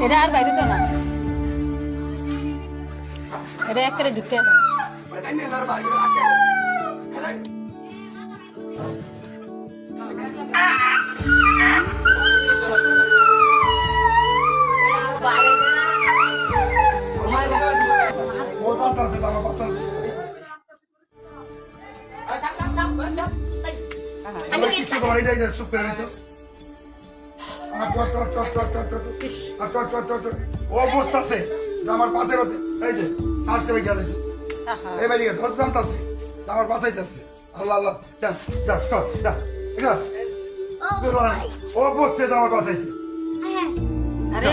এটা আর বাইরে তো না, এটা এক করে ঢুকে আছে। ও বসতেছে আমার পাশে এই যে শ্বাসটা বেগে গেছে এবার গেছে ও জানতেছে আমার বাঁচাইতেছে আল্লাহ আল্লাহ যা যা চল যা ও বসছে আমার বাঁচাইছে। আরে